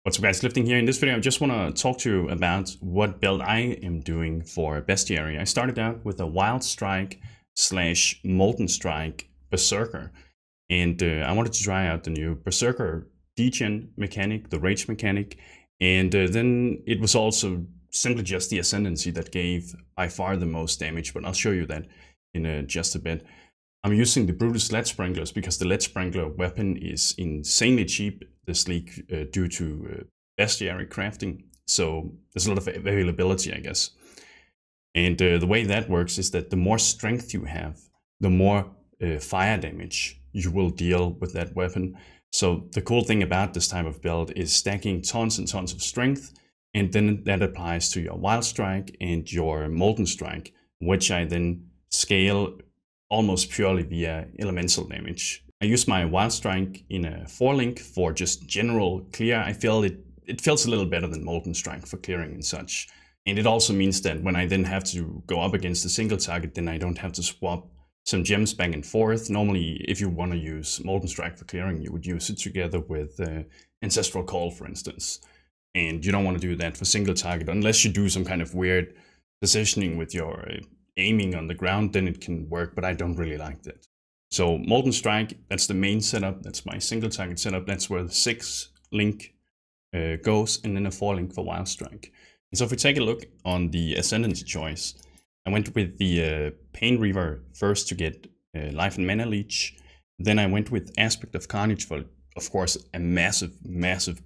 What's up guys, Lifting here. In this video I just want to talk to you about what build I am doing for Bestiary. I started out with a Wildstrike slash Molten Strike Berserker, and I wanted to try out the new Berserker degen mechanic, the rage mechanic, and then it was also simply just the ascendancy that gave by far the most damage, but I'll show you that in just a bit. I'm using the Brutus lead sprinklers because the lead sprinkler weapon is insanely cheap this league due to bestiary crafting. So there's a lot of availability, I guess. And the way that works is that the more strength you have, the more fire damage you will deal with that weapon. So the cool thing about this type of build is stacking tons and tons of strength, and then that applies to your Wildstrike and your Molten Strike, which I then scale almost purely via elemental damage. I use my Wildstrike in a 4-link for just general clear. I feel it feels a little better than Molten Strike for clearing and such. And it also means that when I then have to go up against a single target, then I don't have to swap some gems back and forth. Normally, if you want to use Molten Strike for clearing, you would use it together with Ancestral Call, for instance. And you don't want to do that for single target unless you do some kind of weird positioning with your aiming on the ground, then it can work, but I don't really like that. So Molten Strike, that's the main setup. That's my single target setup. That's where the 6-link goes, and then a 4-link for Wildstrike. And so if we take a look on the Ascendancy choice, I went with the Pain Reaver first to get life and mana leech. Then I went with Aspect of Carnage for, of course, a massive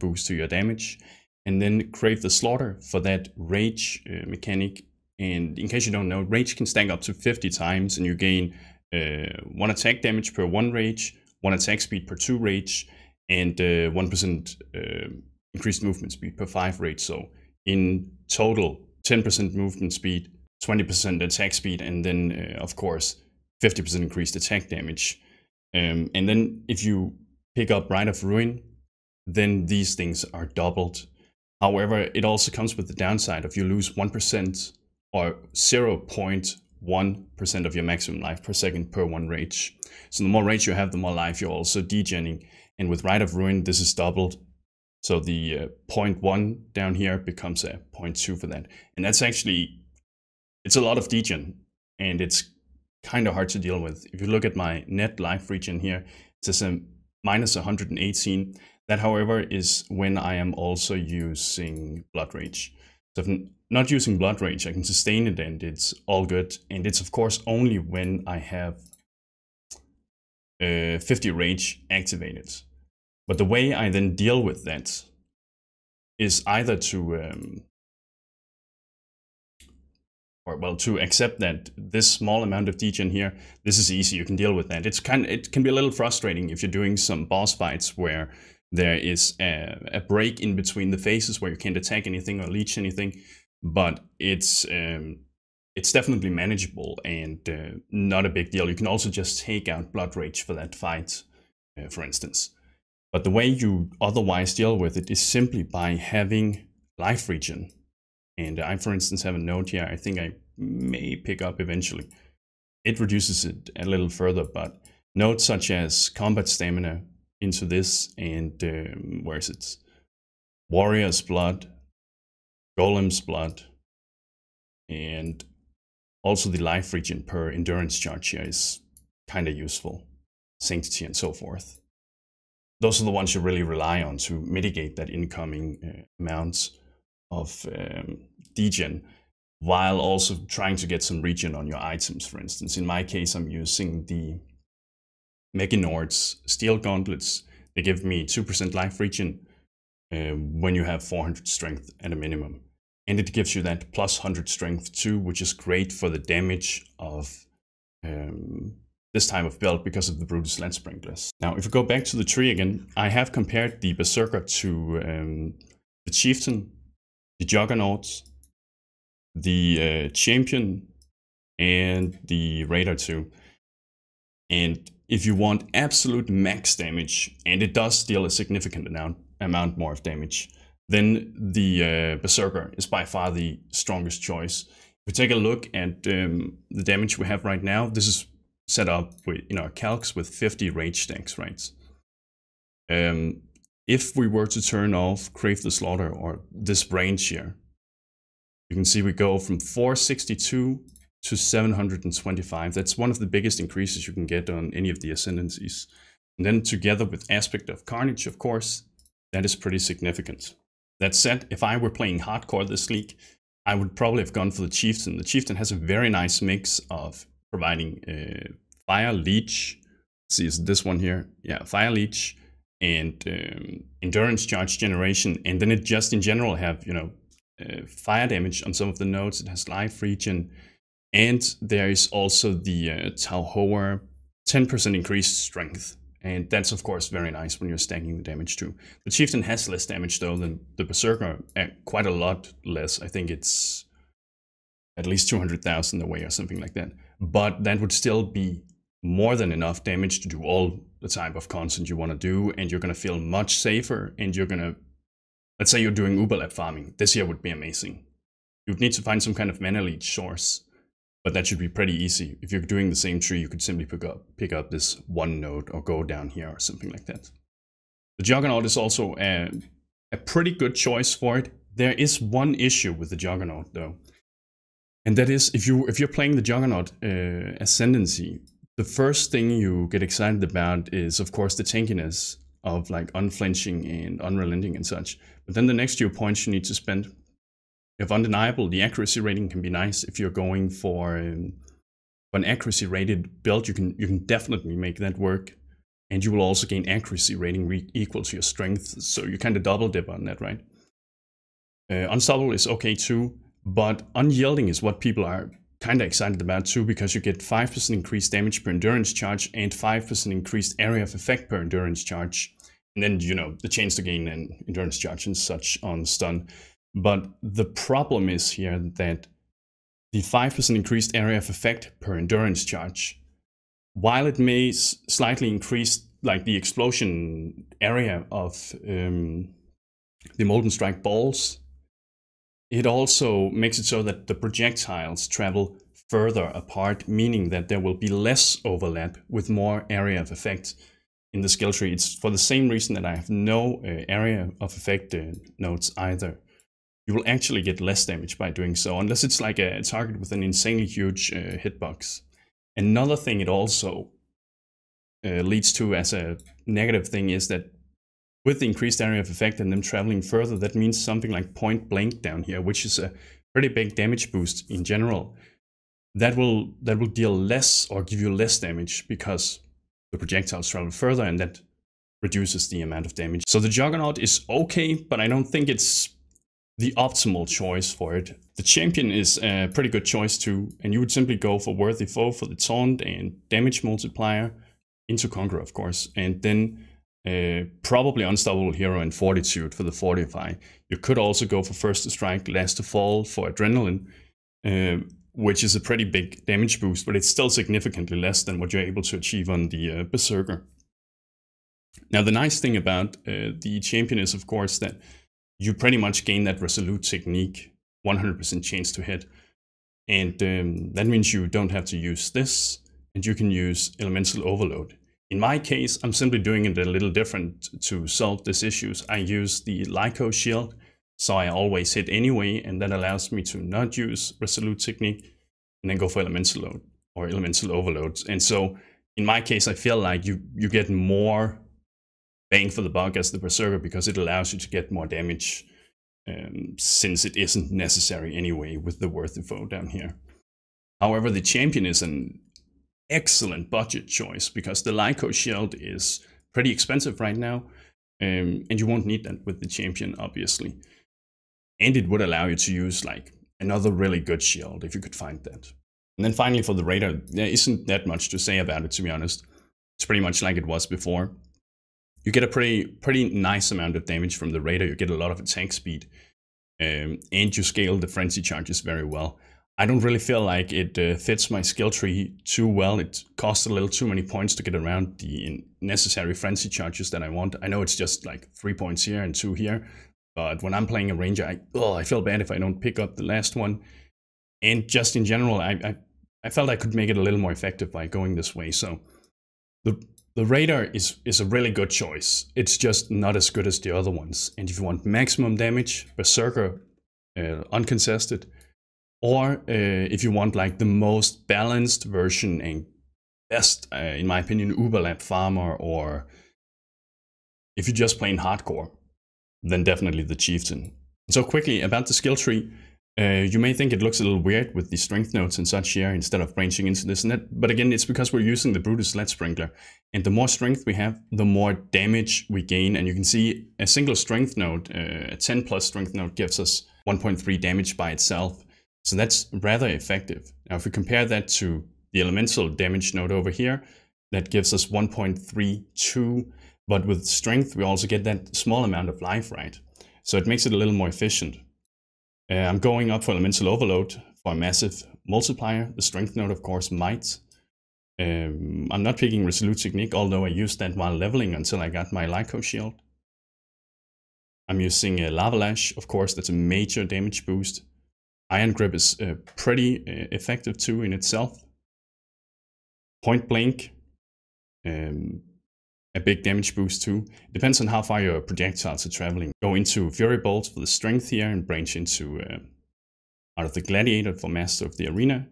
boost to your damage. And then Crave the Slaughter for that rage mechanic. And in case you don't know, rage can stack up to 50 times, and you gain 1 attack damage per 1 rage, 1 attack speed per 2 rage, and 1% increased movement speed per 5 rage. So in total, 10% movement speed, 20% attack speed, and then of course 50% increased attack damage. And then if you pick up Rite of Ruin, then these things are doubled. However, it also comes with the downside of you lose 1% or 0.1% of your maximum life per second per 1 rage. So the more rage you have, the more life you're also degenning. And with Rite of Ruin, this is doubled. So the 0.1 down here becomes a 0.2 for that. And that's actually, it's a lot of degen, and it's kind of hard to deal with. If you look at my net life regen here, it says a minus 118. That, however, is when I am also using Blood Rage. So if I'm not using Blood Rage, I can sustain it and it's all good. And it's of course only when I have 50 Rage activated. But the way I then deal with that is either to to accept that this small amount of degen here, this is easy, you can deal with that. It can be a little frustrating if you're doing some boss fights where there is a break in between the phases where you can't attack anything or leech anything, but it's definitely manageable and not a big deal. You can also just take out Blood Rage for that fight, for instance. But the way you otherwise deal with it is simply by having life regen. And I, for instance, have a note here I think I may pick up eventually. It reduces it a little further, but notes such as combat stamina into this, and where is it? Warrior's Blood, Golem's Blood, and also the life regen per endurance charge here is kind of useful. Sanctity and so forth. Those are the ones you really rely on to mitigate that incoming amounts of degen, while also trying to get some regen on your items, for instance. In my case, I'm using the Meginord's Steel Gauntlets. They give me 2% life regen when you have 400 strength at a minimum. And it gives you that plus 100 strength too, which is great for the damage of this type of build because of the Brutus lead sprinklers. Now, if we go back to the tree again, I have compared the Berserker to the Chieftain, the Juggernaut, the Champion, and the Raider too. And if you want absolute max damage, and it does deal a significant amount more of damage, then the Berserker is by far the strongest choice. If we take a look at the damage we have right now, this is set up with, in our calcs with 50 rage stacks, right? if we were to turn off Crave the Slaughter, or this range here, you can see we go from 462 to 725. That's one of the biggest increases you can get on any of the ascendancies. And then together with Aspect of Carnage, of course, that is pretty significant. That said, if I were playing hardcore this league, I would probably have gone for the Chieftain. The Chieftain has a very nice mix of providing Fire Leech. Let's see, is this one here? Yeah, Fire Leech and Endurance Charge generation. And then it just in general have, you know, fire damage on some of the nodes. It has life regen. And there is also the Tauhoer 10% increased strength. And that's of course very nice when you're stacking the damage too. The Chieftain has less damage though than the Berserker, quite a lot less. I think it's at least 200,000 away or something like that. But that would still be more than enough damage to do all the type of content you want to do, and you're going to feel much safer, and you're going to, let's say you're doing Uberlab farming. This here would be amazing. You'd need to find some kind of mana leech source, but that should be pretty easy. If you're doing the same tree, you could simply pick up this one node or go down here or something like that. The Juggernaut is also a pretty good choice for it. There is one issue with the Juggernaut though, and that is if you're playing the Juggernaut Ascendancy, the first thing you get excited about is of course the tankiness of like unflinching and unrelenting and such. But then the next few points you need to spend, if undeniable, the accuracy rating can be nice. If you're going for an accuracy rated build, you can definitely make that work, and you will also gain accuracy rating equal to your strength. So you kind of double dip on that, right? Unstoppable is okay too, but unyielding is what people are kind of excited about too, because you get 5% increased damage per endurance charge and 5% increased area of effect per endurance charge, and then you know the chance to gain an endurance charge and such on stun. But the problem is here that the 5% increased area of effect per endurance charge, while it may slightly increase like the explosion area of the Molten Strike balls, it also makes it so that the projectiles travel further apart, meaning that there will be less overlap with more area of effect in the skill tree. It's for the same reason that I have no area of effect nodes either. You will actually get less damage by doing so, unless it's like a target with an insanely huge hitbox. Another thing it also leads to as a negative thing is that with the increased area of effect and them traveling further, that means something like point blank down here, which is a pretty big damage boost in general. That will deal less or give you less damage because the projectiles travel further, and that reduces the amount of damage. So the Juggernaut is okay, but I don't think it's the optimal choice for it. The Champion is a pretty good choice too, and you would simply go for Worthy Foe for the taunt and damage multiplier, into Conqueror of course, and then probably Unstoppable Hero and Fortitude for the Fortify. You could also go for First to Strike, Last to Fall for Adrenaline, which is a pretty big damage boost, but it's still significantly less than what you're able to achieve on the Berserker. Now the nice thing about the Champion is of course that you pretty much gain that Resolute technique, 100% chance to hit. And that means you don't have to use this, and you can use Elemental Overload. In my case, I'm simply doing it a little different to solve these issues. I use the Lyco Shield, so I always hit anyway, and that allows me to not use Resolute technique, and then go for Elemental Load or Elemental Overloads. And so, in my case, I feel like you get more bang for the buck as the Berserker, because it allows you to get more damage, since it isn't necessary anyway with the Worthy Foe down here. However, the Champion is an excellent budget choice, because the Lyco Shield is pretty expensive right now, and you won't need that with the Champion, obviously. And it would allow you to use like another really good shield if you could find that. And then finally for the Raider, there isn't that much to say about it, to be honest. It's pretty much like it was before. You get a pretty nice amount of damage from the Raider. You get a lot of attack speed, and you scale the frenzy charges very well. I don't really feel like it fits my skill tree too well. It costs a little too many points to get around the necessary frenzy charges that I want. I know it's just like 3 points here and 2 here, but when I'm playing a ranger, I feel bad if I don't pick up the last one. And just in general, I felt I could make it a little more effective by going this way. So The Raider is a really good choice. It's just not as good as the other ones. And if you want maximum damage, Berserker, uncontested, or if you want like the most balanced version and best, in my opinion, Uberlap Farmer, or if you're just playing hardcore, then definitely the Chieftain. So quickly about the skill tree, you may think it looks a little weird with the strength nodes and such here instead of branching into this and that, but again, it's because we're using the Brutus Lead Sprinkler, and the more strength we have, the more damage we gain. And you can see a single strength node, a 10 plus strength node, gives us 1.3 damage by itself. So that's rather effective. Now, if we compare that to the elemental damage node over here, that gives us 1.32, but with strength, we also get that small amount of life, right? So it makes it a little more efficient. I'm going up for elemental overload for a massive multiplier. The strength node, of course, might. I'm not picking Resolute Technique, although I used that while leveling until I got my Lyco shield. I'm using a Lava Lash, of course, that's a major damage boost. Iron Grip is pretty effective too in itself. Point Blank, a big damage boost too. Depends on how far your projectiles are traveling. Go into Fury Bolt for the strength here and branch into out of the Gladiator for Master of the Arena.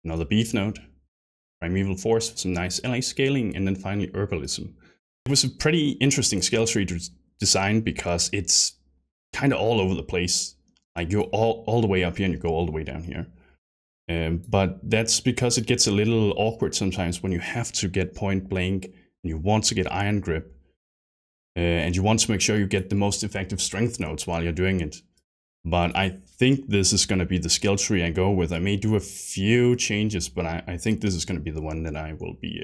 Another Beef node. Primeval Force for some nice LA scaling, and then finally Herbalism. It was a pretty interesting skill tree to design because it's kind of all over the place. Like you're all the way up here and you go all the way down here. But that's because it gets a little awkward sometimes when you have to get Point Blank and you want to get Iron Grip. And you want to make sure you get the most effective strength nodes while you're doing it. But I think this is going to be the skill tree I go with. I may do a few changes, but I think this is going to be the one that I will be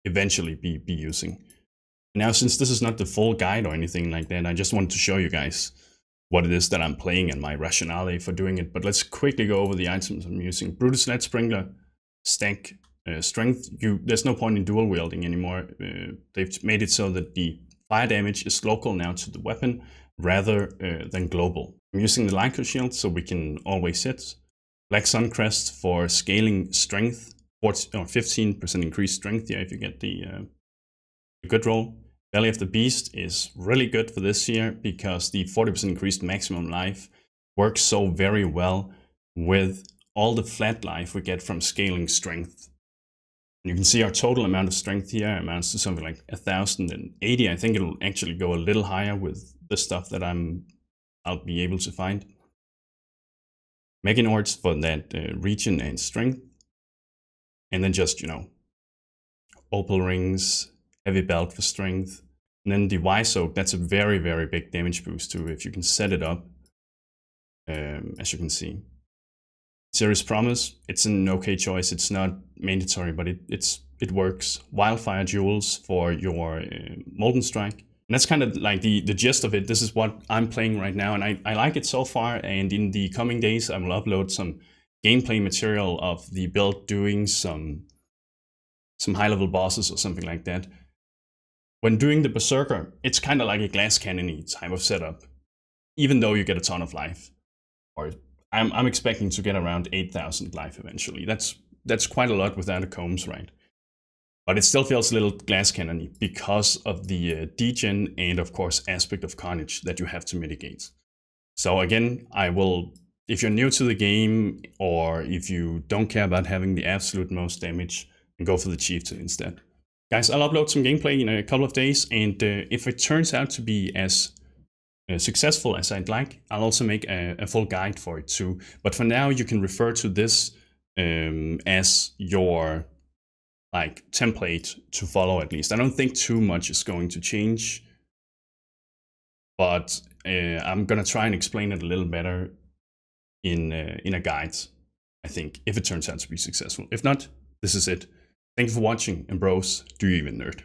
eventually be using. Now, since this is not the full guide or anything like that, I just wanted to show you guys what it is that I'm playing and my rationale for doing it. But let's quickly go over the items I'm using. Brutus Lead Sprinkler, stack strength. There's no point in dual wielding anymore. They've made it so that the fire damage is local now to the weapon rather than global. I'm using the Lyco shield so we can always hit. Black Sun Crest for scaling strength, 15% increased strength here if you get the good roll. Belly of the Beast is really good for this year because the 40% increased maximum life works so very well with all the flat life we get from scaling strength. And you can see our total amount of strength here amounts to something like 1080. I think it'll actually go a little higher with the stuff that I'll be able to find. Meganords for that region and strength. And then just, you know, opal rings, heavy belt for strength. And then the Wiseoak, that's a very, very big damage boost too, if you can set it up, as you can see. Serious Promise, it's an okay choice. It's not mandatory, but it works. Wildfire Jewels for your Molten Strike. And that's kind of like the gist of it. This is what I'm playing right now, and I like it so far. And in the coming days, I will upload some gameplay material of the build doing some high-level bosses or something like that. When doing the Berserker, it's kind of like a glass cannon type of setup, even though you get a ton of life. Or I'm expecting to get around 8,000 life eventually. That's quite a lot without a combs, right? But it still feels a little glass cannon-y because of the degen and of course aspect of carnage that you have to mitigate. So again, if you're new to the game or if you don't care about having the absolute most damage, go for the Chieftain instead. Guys, I'll upload some gameplay in a couple of days, and if it turns out to be as successful as I'd like, I'll also make a full guide for it too. But for now, you can refer to this as your template to follow at least. I don't think too much is going to change, but I'm gonna try and explain it a little better in a guide, I think, if it turns out to be successful. If not, this is it. Thank you for watching, and bros, do you even nerd?